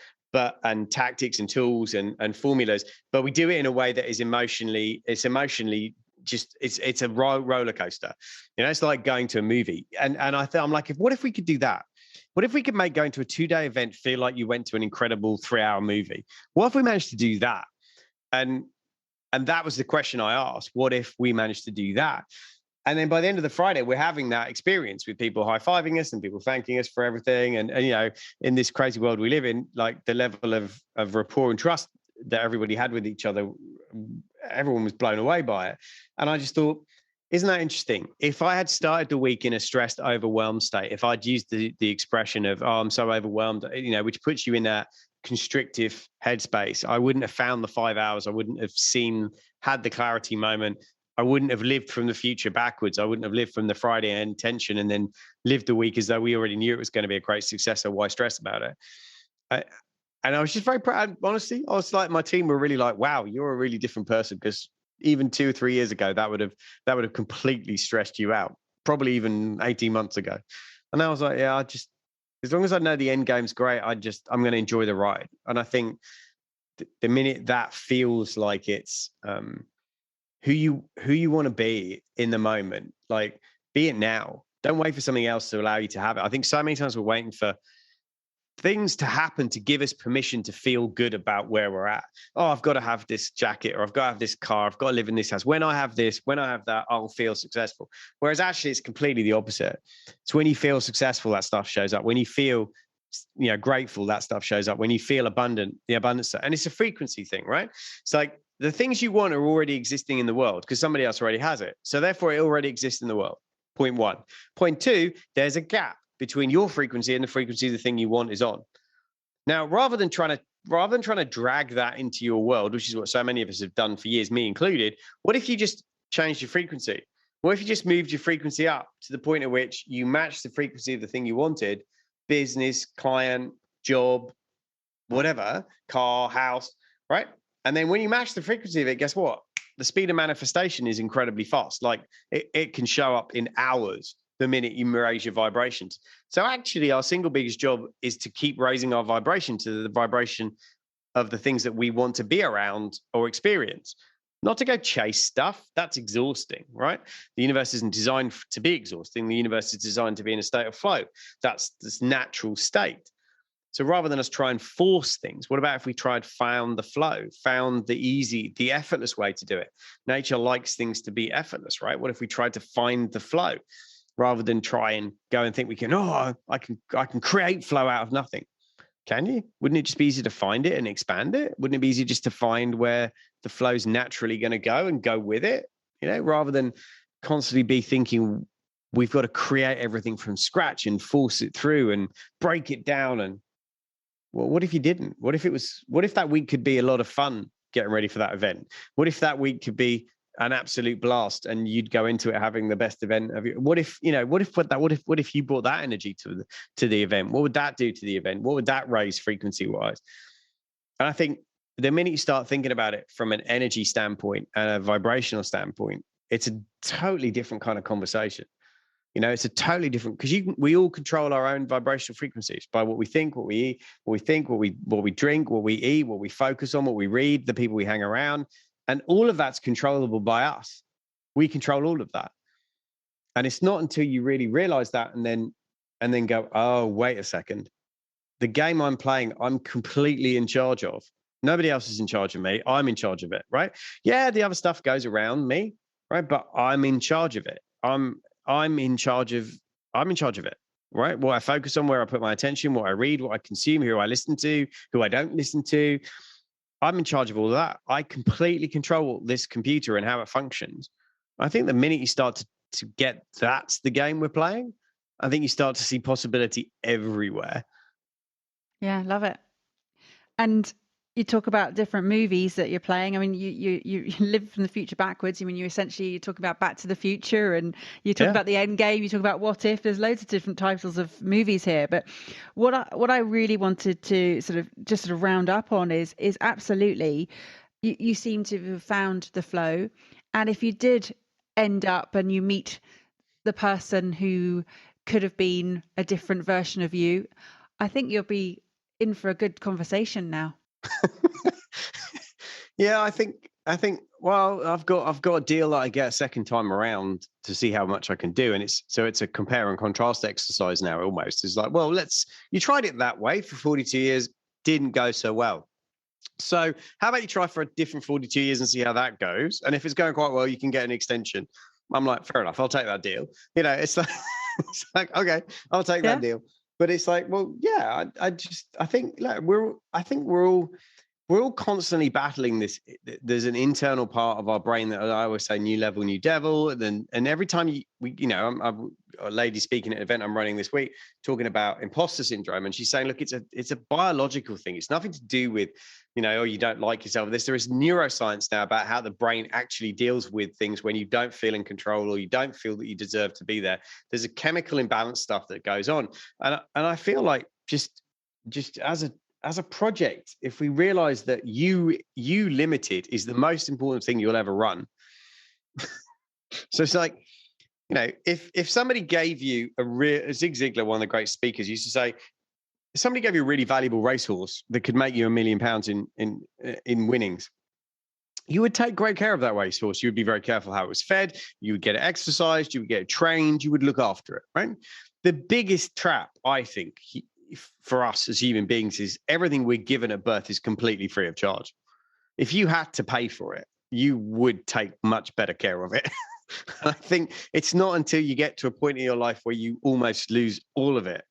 and tactics and tools and formulas, but we do it in a way that is emotionally just, it's a roller coaster. It's like going to a movie. And I'm like, what if we could do that? What if we could make going to a 2-day event feel like you went to an incredible 3-hour movie? What if we managed to do that? And that was the question I asked. What if we managed to do that? And then by the end of the Friday, we're having that experience with people high-fiving us and people thanking us for everything. And in this crazy world we live in, like, the level of rapport and trust that everybody had with each other, everyone was blown away by it. And I just thought, isn't that interesting? If I had started the week in a stressed, overwhelmed state, if I'd used the expression of, I'm so overwhelmed, which puts you in that constrictive headspace, I wouldn't have found the 5 hours. I wouldn't have had the clarity moment. I wouldn't have lived from the future backwards. I wouldn't have lived from the Friday intention and then lived the week as though we already knew it was going to be a great success. So why stress about it? And I was just very proud. Honestly, I was like, my team were really like, wow, you're a really different person, because even 2 or 3 years ago, that would have completely stressed you out, probably even 18 months ago. And I was like, yeah, as long as I know the end game's great, I'm going to enjoy the ride. And I think the minute that feels like it's who you want to be in the moment, like, be it now. Don't wait for something else to allow you to have it. I think so many times we're waiting for things to happen to give us permission to feel good about where we're at. Oh, I've got to have this jacket, or I've got to have this car, I've got to live in this house. When I have this, when I have that, I'll feel successful. Whereas actually it's completely the opposite. It's when you feel successful, that stuff shows up. When you feel grateful, that stuff shows up. When you feel abundant, the abundance. And it's a frequency thing, right? It's like the things you want are already existing in the world because somebody else already has it. So therefore it already exists in the world. Point one. Point two, there's a gap between your frequency and the frequency the thing you want is on. Now, rather than trying to drag that into your world, which is what so many of us have done for years, me included, what if you just changed your frequency? What if you just moved your frequency up to the point at which you match the frequency of the thing you wanted, business, client, job, whatever, car, house, right? And then when you match the frequency of it, guess what? The speed of manifestation is incredibly fast. Like it can show up in hours the minute you raise your vibrations. So actually our single biggest job is to keep raising our vibration to the vibration of the things that we want to be around or experience. Not to go chase stuff. That's exhausting, right? The universe isn't designed to be exhausting. The universe is designed to be in a state of flow. That's this natural state. So rather than us try and force things, what about if we found the flow, found the easy, the effortless way to do it? Nature likes things to be effortless, right? What if we tried to find the flow rather than try and go and think we can, I can create flow out of nothing? Can you? Wouldn't it just be easy to find it and expand it? Wouldn't it be easy just to find where the flow's naturally going to go and go with it? Rather than constantly be thinking we've got to create everything from scratch and force it through and break it down. And well, what if you didn't? What if that week could be a lot of fun getting ready for that event? What if that week could be an absolute blast and you'd go into it having the best event of your, what if you brought that energy to the event? What would that do to the event? What would that raise frequency wise? And I think the minute you start thinking about it from an energy standpoint and a vibrational standpoint, it's a totally different kind of conversation. It's a totally different, because we all control our own vibrational frequencies by what we think, what we eat, what we drink, what we eat, what we focus on, what we read, the people we hang around. And all of that's controllable by us. We control all of that. And it's not until you really realize that and then go, oh, wait a second. The game I'm playing, I'm completely in charge of. Nobody else is in charge of me. I'm in charge of it, right? Yeah, the other stuff goes around me, right? But I'm in charge of it. I'm in charge of it, right? What I focus on, where I put my attention, what I read, what I consume, who I listen to, who I don't listen to. I'm in charge of all of that. I completely control this computer and how it functions. I think the minute you start to get that's the game we're playing, I think you start to see possibility everywhere. Yeah, love it. And you talk about different movies that you're playing. I mean, you live from the future backwards. I mean, you talk about Back to the Future, and you talk about the End Game. You talk about What If. There's loads of different titles of movies here. But what I really wanted to sort of round up on is absolutely, you seem to have found the flow. And if you did end up and you meet the person who could have been a different version of you, I think you'll be in for a good conversation now. Yeah, I think well, I've got a deal that I get a second time around to see how much I can do, and it's a compare and contrast exercise now. Almost, it's like, well, you tried it that way for 42 years, didn't go so well. So how about you try for a different 42 years and see how that goes? And if it's going quite well, you can get an extension. I'm like, fair enough, I'll take that deal. It's like it's like, okay, I'll take that deal. But it's like, well, yeah, I think we're all constantly battling this. There's an internal part of our brain that I always say, new level, new devil. And every time I'm a lady speaking at an event I'm running this week, talking about imposter syndrome. And she's saying, look, it's a biological thing. It's nothing to do with, oh, you don't like yourself. There is neuroscience now about how the brain actually deals with things when you don't feel in control or you don't feel that you deserve to be there. There's a chemical imbalance stuff that goes on. And I feel like just as a project, if we realize that you limited is the most important thing you'll ever run. So it's like, if somebody gave you Zig Ziglar, one of the great speakers, used to say, if somebody gave you a really valuable racehorse that could make you £1 million in winnings, you would take great care of that racehorse. You would be very careful how it was fed. You would get it exercised. You would get it trained. You would look after it, right? The biggest trap, I think, for us as human beings is everything we're given at birth is completely free of charge. If you had to pay for it, you would take much better care of it. I think it's not until you get to a point in your life where you almost lose all of it.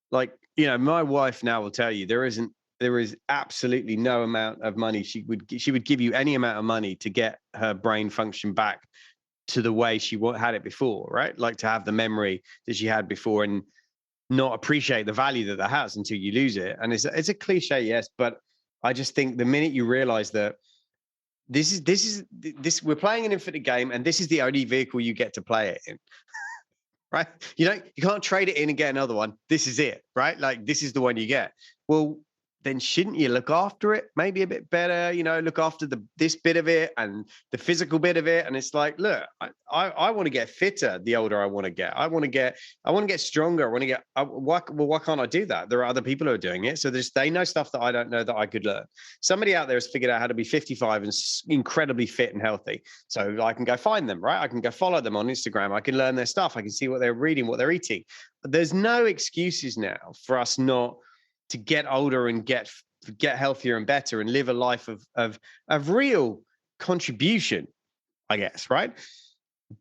Like, my wife now will tell you there is absolutely no amount of money she would give you any amount of money to get her brain function back to the way she had it before, right? Like to have the memory that she had before and not appreciate the value that has until you lose it. And it's a cliche, yes, but I just think the minute you realize that we're playing an infinite game and this is the only vehicle you get to play it in, right? You can't trade it in and get another one. This is it, right? Like this is the one you get. Well, then shouldn't you look after it maybe a bit better, look after this bit of it and the physical bit of it. And it's like, look, I want to get fitter the older I want to get. I want to get stronger. I want to get, why can't I do that? There are other people who are doing it. So they know stuff that I don't know that I could learn. Somebody out there has figured out how to be 55 and incredibly fit and healthy. So I can go find them, right? I can go follow them on Instagram. I can learn their stuff. I can see what they're reading, what they're eating. There's no excuses now for us not to get older and get healthier and better and live a life of real contribution, I guess, right?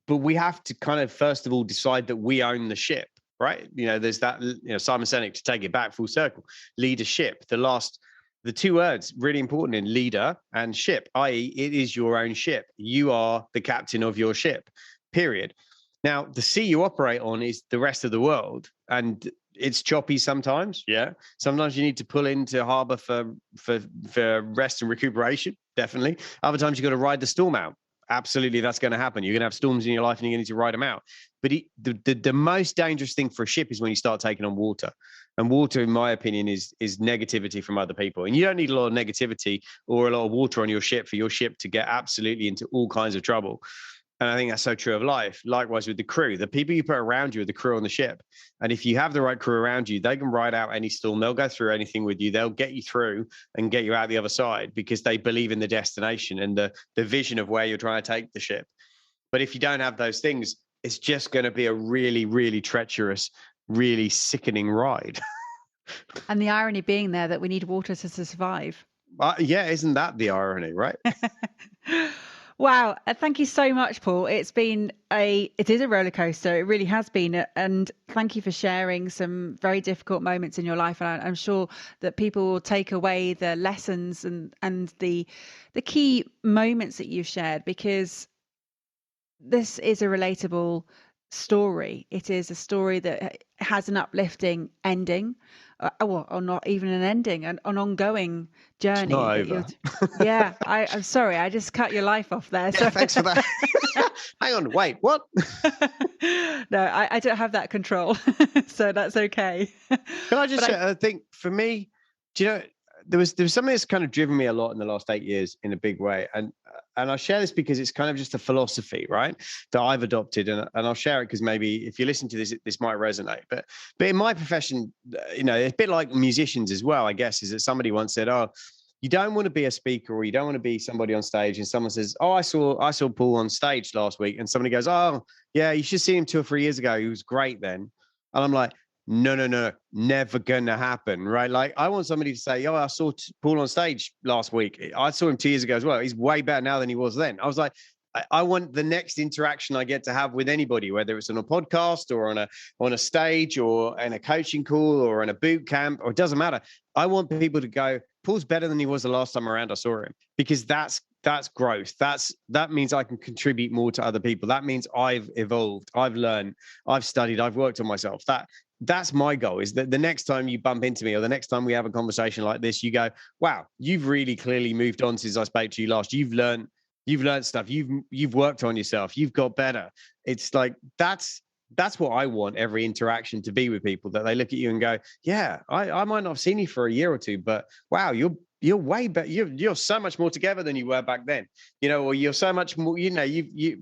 But we have to kind of first of all decide that we own the ship, right? There's that, Simon Sinek, to take it back full circle, leadership. The two words really important in leader and ship, i.e., it is your own ship. You are the captain of your ship, period. Now, the sea you operate on is the rest of the world, and it's choppy sometimes. Yeah. Sometimes you need to pull into harbor for rest and recuperation. Definitely. Other times you got to ride the storm out. Absolutely. That's going to happen. You're going to have storms in your life and you're going to need to ride them out. But the most dangerous thing for a ship is when you start taking on water. And water, in my opinion, is negativity from other people. And you don't need a lot of negativity or a lot of water on your ship for your ship to get absolutely into all kinds of trouble. And I think that's so true of life. Likewise with the crew, the people you put around you are the crew on the ship. And if you have the right crew around you, they can ride out any storm. They'll go through anything with you. They'll get you through and get you out the other side because they believe in the destination and the vision of where you're trying to take the ship. But if you don't have those things, it's just going to be a really, really treacherous, really sickening ride. And the irony being there that we need water to survive. Yeah, isn't that the irony, right? Wow. Thank you so much, Paul. It is a roller coaster. It really has been. And thank you for sharing some very difficult moments in your life. And I'm sure that people will take away the lessons and the key moments that you've shared, because this is a relatable story. It is a story that has an uplifting ending, or not even an ending, an ongoing journey. It's not over. Yeah, I'm sorry, I just cut your life off there. Yeah, thanks for that. Hang on, wait, what? No, I don't have that control, so that's okay. Can I just say, I think for me, do you know, there was something that's kind of driven me a lot in the last 8 years in a big way. And I share this because it's kind of just a philosophy, right, that I've adopted. And I'll share it because maybe if you listen to this might resonate. But in my profession, you know, it's a bit like musicians as well, I guess, is that somebody once said, oh, you don't want to be a speaker or you don't want to be somebody on stage. And someone says, oh, I saw Paul on stage last week. And somebody goes, oh, yeah, you should see him 2 or 3 years ago. He was great then. And I'm like, no, never gonna happen, right? Like, I want somebody to say, oh, I saw Paul on stage last week. I saw him 2 years ago as well. He's way better now than he was then. I was like, I want the next interaction I get to have with anybody, whether it's on a podcast or on a stage or in a coaching call or in a boot camp, or it doesn't matter. I want people to go, Paul's better than he was the last time around I saw him, because that's growth. That means I can contribute more to other people. That means I've evolved, I've learned, I've studied, I've worked on myself. That's my goal, is that the next time you bump into me or the next time we have a conversation like this, you go, wow, you've really clearly moved on since I spoke to you last. You've learned stuff. You've worked on yourself. You've got better. It's like, that's what I want every interaction to be with people, that they look at you and go, yeah, I might not have seen you for a year or two, but wow, you're way better. You're so much more together than you were back then, you know, or you're so much more, you know,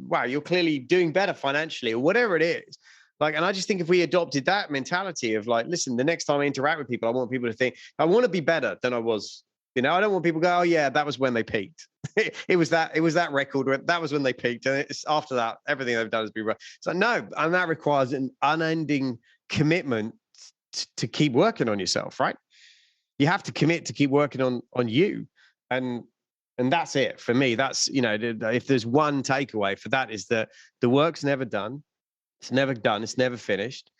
wow, you're clearly doing better financially or whatever it is. Like, and I just think if we adopted that mentality of like, listen, the next time I interact with people, I want people to think, I want to be better than I was. You know, I don't want people to go, oh yeah, that was when they peaked. it was that record. That was when they peaked. And it's after that, everything they've done has been right. So no, and that requires an unending commitment to keep working on yourself, right? You have to commit to keep working on you. And that's it for me. That's, you know, if there's one takeaway for that, is that the work's never done. It's never done. It's never finished.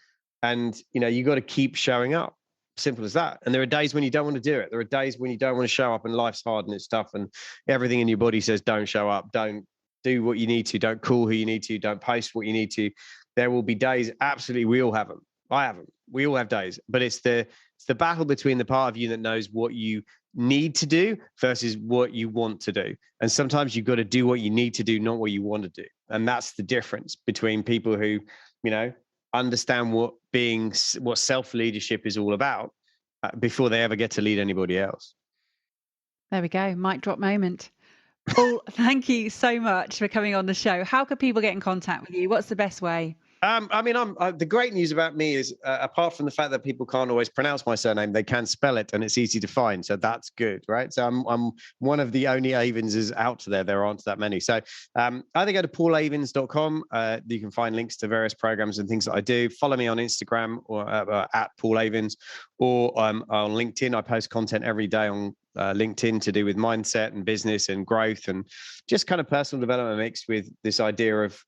And, you know, you got to keep showing up. Simple as that. And there are days when you don't want to do it. There are days when you don't want to show up and life's hard and it's tough and everything in your body says, don't show up, don't do what you need to, don't call who you need to, don't post what you need to. There will be days. Absolutely. We all have them. I have them. We all have days, but it's the battle between the part of you that knows what you need to do versus what you want to do. And sometimes you've got to do what you need to do, not what you want to do. And that's the difference between people who, you know, understand what self-leadership is all about before they ever get to lead anybody else. There we go. Mic drop moment. Paul, thank you so much for coming on the show. How could people get in contact with you? What's the best way? I mean, the great news about me is, apart from the fact that people can't always pronounce my surname, they can spell it and it's easy to find. So that's good, right? So I'm one of the only Avinses out there. There aren't that many. So either go to paulavins.com. You can find links to various programs and things that I do. Follow me on Instagram or at Paul Avins, or on LinkedIn. I post content every day on LinkedIn to do with mindset and business and growth and just kind of personal development mixed with this idea of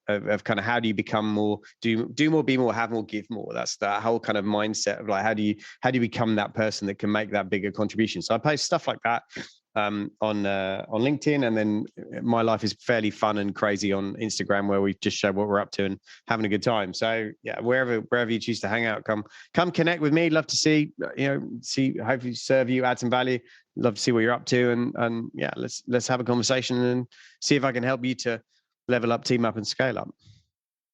kind of how do you become more, do more, be more, have more, give more. That's that whole kind of mindset of like, how do you become that person that can make that bigger contribution? So I post stuff like that. on LinkedIn, and then my life is fairly fun and crazy on Instagram, where we just show what we're up to and having a good time. So yeah, wherever you choose to hang out, come connect with me. Love to see hopefully serve you, add some value. Love to see what you're up to, and yeah, let's have a conversation and see if I can help you to level up, team up, and scale up.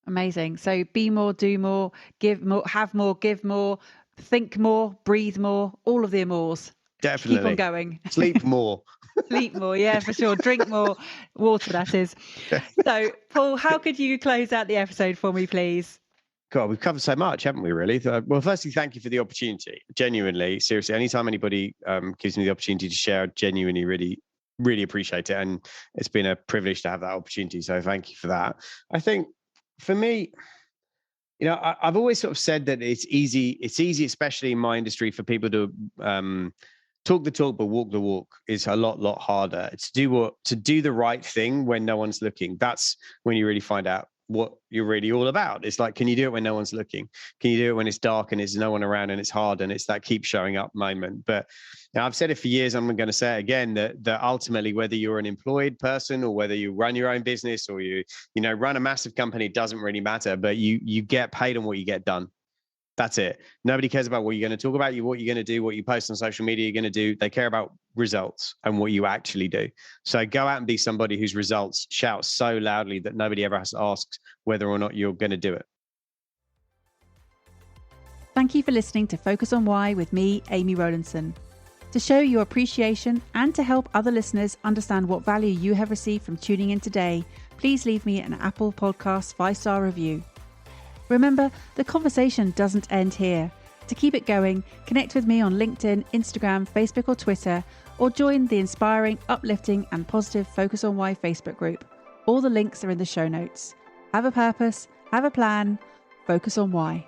Amazing. So be more, do more, give more, have more, give more, think more, breathe more, all of the amores. Definitely. Keep on going. Sleep more. Sleep more, yeah, for sure. Drink more water, that is. So, Paul, how could you close out the episode for me, please? God, we've covered so much, haven't we, really? Well, firstly, thank you for the opportunity. Genuinely, seriously, anytime anybody gives me the opportunity to share, I genuinely really appreciate it. And it's been a privilege to have that opportunity. So thank you for that. I think for me, I've always sort of said that it's easy, especially in my industry, for people to talk the talk, but walk the walk is a lot harder. It's to do the right thing when no one's looking. That's when you really find out what you're really all about. It's like, can you do it when no one's looking? Can you do it when it's dark and there's no one around and it's hard, and it's that keep showing up moment? But now, I've said it for years, I'm going to say it again, that ultimately, whether you're an employed person or whether you run your own business or you run a massive company, it doesn't really matter, but you get paid on what you get done. That's it. Nobody cares about what you're going to talk about, what you're going to do, what you post on social media, you're going to do. They care about results and what you actually do. So go out and be somebody whose results shout so loudly that nobody ever has to ask whether or not you're going to do it. Thank you for listening to Focus on Why with me, Amy Rowlandson. To show your appreciation and to help other listeners understand what value you have received from tuning in today, please leave me an Apple Podcast 5-star review. Remember, the conversation doesn't end here. To keep it going, connect with me on LinkedIn, Instagram, Facebook or Twitter, or join the inspiring, uplifting and positive Focus on Why Facebook group. All the links are in the show notes. Have a purpose, have a plan, focus on why.